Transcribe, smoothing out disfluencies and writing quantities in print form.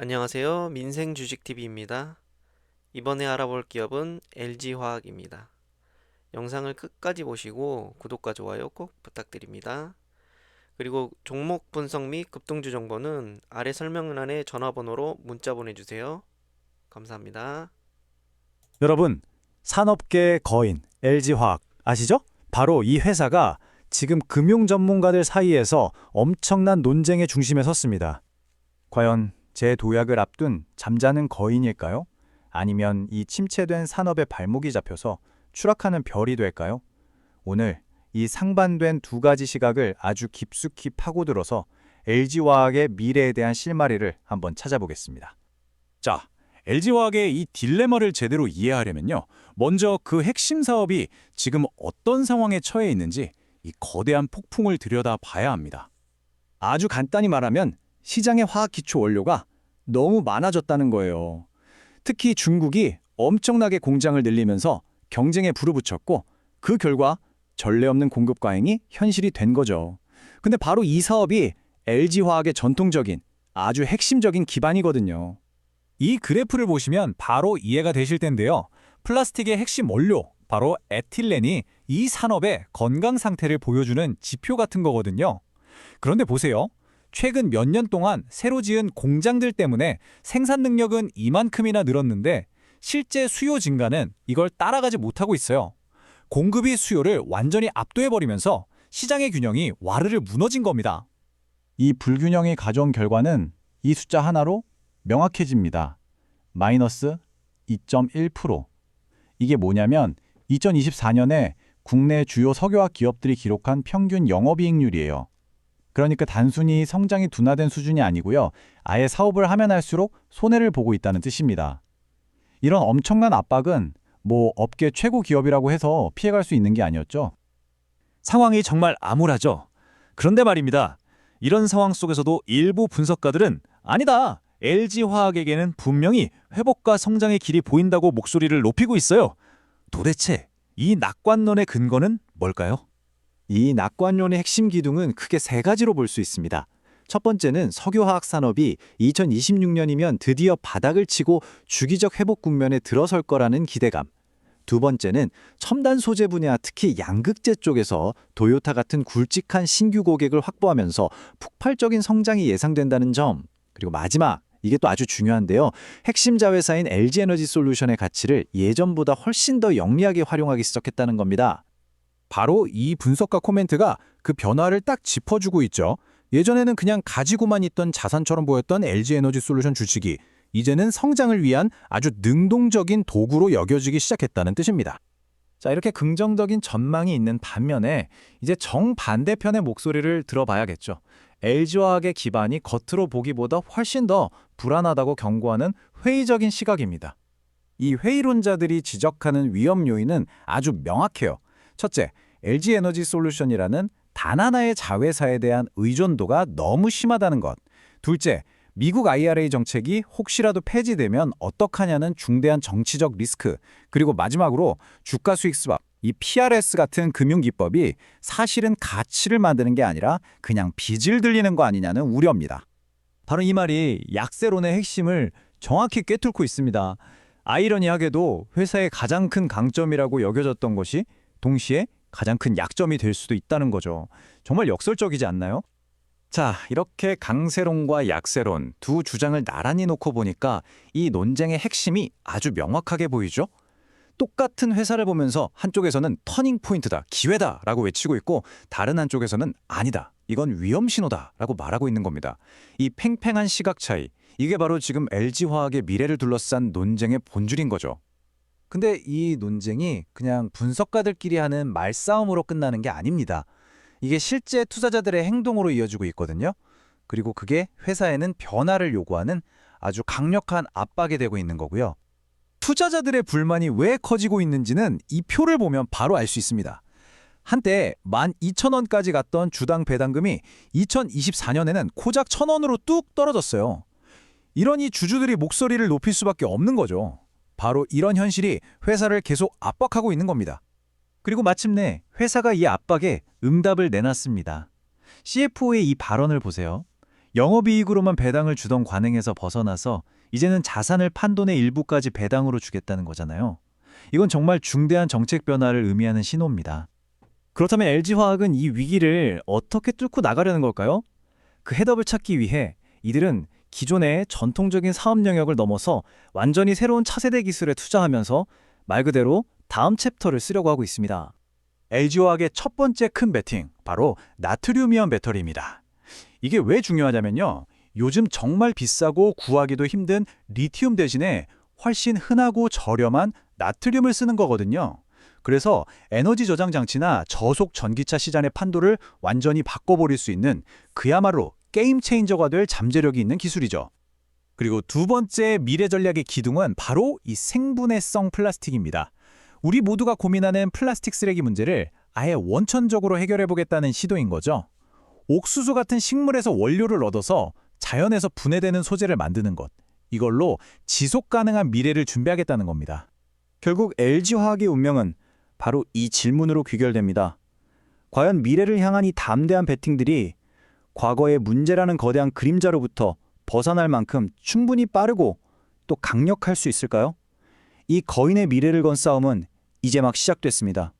안녕하세요. 민생주식TV입니다. 이번에 알아볼 기업은 LG화학입니다. 영상을 끝까지 보시고 구독과 좋아요 꼭 부탁드립니다. 그리고 종목 분석 및 급등주 정보는 아래 설명란에 전화번호로 문자 보내주세요. 감사합니다. 여러분, 산업계의 거인 LG화학 아시죠? 바로 이 회사가 지금 금융 전문가들 사이에서 엄청난 논쟁의 중심에 섰습니다. 과연 재도약을 앞둔 잠자는 거인일까요? 아니면 이 침체된 산업의 발목이 잡혀서 추락하는 별이 될까요? 오늘 이 상반된 두 가지 시각을 아주 깊숙이 파고들어서 LG화학의 미래에 대한 실마리를 한번 찾아보겠습니다. 자, LG화학의 이 딜레마를 제대로 이해하려면요. 먼저 그 핵심 사업이 지금 어떤 상황에 처해 있는지 이 거대한 폭풍을 들여다봐야 합니다. 아주 간단히 말하면 시장의 화학 기초 원료가 너무 많아졌다는 거예요. 특히 중국이 엄청나게 공장을 늘리면서 경쟁에 불을 붙였고 그 결과 전례 없는 공급 과잉이 현실이 된 거죠. 근데 바로 이 사업이 LG화학의 전통적인 아주 핵심적인 기반이거든요. 이 그래프를 보시면 바로 이해가 되실 텐데요. 플라스틱의 핵심 원료, 바로 에틸렌이 이 산업의 건강 상태를 보여주는 지표 같은 거거든요. 그런데 보세요. 최근 몇 년 동안 새로 지은 공장들 때문에 생산 능력은 이만큼이나 늘었는데 실제 수요 증가는 이걸 따라가지 못하고 있어요. 공급이 수요를 완전히 압도해버리면서 시장의 균형이 와르르 무너진 겁니다. 이 불균형이 가져온 결과는 이 숫자 하나로 명확해집니다. 마이너스 2.1%. 이게 뭐냐면 2024년에 국내 주요 석유화학 기업들이 기록한 평균 영업이익률이에요. 그러니까 단순히 성장이 둔화된 수준이 아니고요. 아예 사업을 하면 할수록 손해를 보고 있다는 뜻입니다. 이런 엄청난 압박은 업계 최고 기업이라고 해서 피해갈 수 있는 게 아니었죠. 상황이 정말 암울하죠. 그런데 말입니다. 이런 상황 속에서도 일부 분석가들은 아니다. LG화학에게는 분명히 회복과 성장의 길이 보인다고 목소리를 높이고 있어요. 도대체 이 낙관론의 근거는 뭘까요? 이 낙관론의 핵심 기둥은 크게 세 가지로 볼 수 있습니다. 첫 번째는 석유화학 산업이 2026년이면 드디어 바닥을 치고 주기적 회복 국면에 들어설 거라는 기대감. 두 번째는 첨단 소재 분야, 특히 양극재 쪽에서 도요타 같은 굵직한 신규 고객을 확보하면서 폭발적인 성장이 예상된다는 점. 그리고 마지막, 이게 또 아주 중요한데요. 핵심 자회사인 LG에너지솔루션의 가치를 예전보다 훨씬 더 영리하게 활용하기 시작했다는 겁니다. 바로 이 분석가 코멘트가 그 변화를 딱 짚어주고 있죠. 예전에는 그냥 가지고만 있던 자산처럼 보였던 LG에너지솔루션 주식이 이제는 성장을 위한 아주 능동적인 도구로 여겨지기 시작했다는 뜻입니다. 자, 이렇게 긍정적인 전망이 있는 반면에 이제 정반대편의 목소리를 들어봐야겠죠. LG화학의 기반이 겉으로 보기보다 훨씬 더 불안하다고 경고하는 회의적인 시각입니다. 이 회의론자들이 지적하는 위험 요인은 아주 명확해요. 첫째, LG에너지솔루션이라는 단 하나의 자회사에 대한 의존도가 너무 심하다는 것. 둘째, 미국 IRA 정책이 혹시라도 폐지되면 어떡하냐는 중대한 정치적 리스크. 그리고 마지막으로 주가 수익 스왑, 이 PRS 같은 금융기법이 사실은 가치를 만드는 게 아니라 그냥 빚을 들리는 거 아니냐는 우려입니다. 바로 이 말이 약세론의 핵심을 정확히 꿰뚫고 있습니다. 아이러니하게도 회사의 가장 큰 강점이라고 여겨졌던 것이 동시에 가장 큰 약점이 될 수도 있다는 거죠. 정말 역설적이지 않나요? 자, 이렇게 강세론과 약세론 두 주장을 나란히 놓고 보니까 이 논쟁의 핵심이 아주 명확하게 보이죠? 똑같은 회사를 보면서 한쪽에서는 터닝 포인트다, 기회다 라고 외치고 있고 다른 한쪽에서는 아니다, 이건 위험 신호다 라고 말하고 있는 겁니다. 이 팽팽한 시각 차이, 이게 바로 지금 LG화학의 미래를 둘러싼 논쟁의 본질인 거죠. 근데 이 논쟁이 그냥 분석가들끼리 하는 말싸움으로 끝나는 게 아닙니다. 이게 실제 투자자들의 행동으로 이어지고 있거든요. 그리고 그게 회사에는 변화를 요구하는 아주 강력한 압박이 되고 있는 거고요. 투자자들의 불만이 왜 커지고 있는지는 이 표를 보면 바로 알 수 있습니다. 한때 12,000원까지 갔던 주당 배당금이 2024년에는 고작 1,000원으로 뚝 떨어졌어요. 이러니 주주들이 목소리를 높일 수밖에 없는 거죠. 바로 이런 현실이 회사를 계속 압박하고 있는 겁니다. 그리고 마침내 회사가 이 압박에 응답을 내놨습니다. CFO의 이 발언을 보세요. 영업이익으로만 배당을 주던 관행에서 벗어나서 이제는 자산을 판 돈의 일부까지 배당으로 주겠다는 거잖아요. 이건 정말 중대한 정책 변화를 의미하는 신호입니다. 그렇다면 LG화학은 이 위기를 어떻게 뚫고 나가려는 걸까요? 그 해답을 찾기 위해 이들은 기존의 전통적인 사업 영역을 넘어서 완전히 새로운 차세대 기술에 투자하면서 말 그대로 다음 챕터를 쓰려고 하고 있습니다. LG화학의 첫 번째 큰 베팅, 바로 나트륨이온 배터리입니다. 이게 왜 중요하냐면요. 요즘 정말 비싸고 구하기도 힘든 리튬 대신에 훨씬 흔하고 저렴한 나트륨을 쓰는 거거든요. 그래서 에너지 저장 장치나 저속 전기차 시장의 판도를 완전히 바꿔버릴 수 있는 그야말로 게임 체인저가 될 잠재력이 있는 기술이죠. 그리고 두 번째 미래 전략의 기둥은 바로 이 생분해성 플라스틱입니다. 우리 모두가 고민하는 플라스틱 쓰레기 문제를 아예 원천적으로 해결해 보겠다는 시도인 거죠. 옥수수 같은 식물에서 원료를 얻어서 자연에서 분해되는 소재를 만드는 것. 이걸로 지속 가능한 미래를 준비하겠다는 겁니다. 결국 LG화학의 운명은 바로 이 질문으로 귀결됩니다. 과연 미래를 향한 이 담대한 베팅들이 과거의 문제라는 거대한 그림자로부터 벗어날 만큼 충분히 빠르고 또 강력할 수 있을까요? 이 거인의 미래를 건 싸움은 이제 막 시작됐습니다.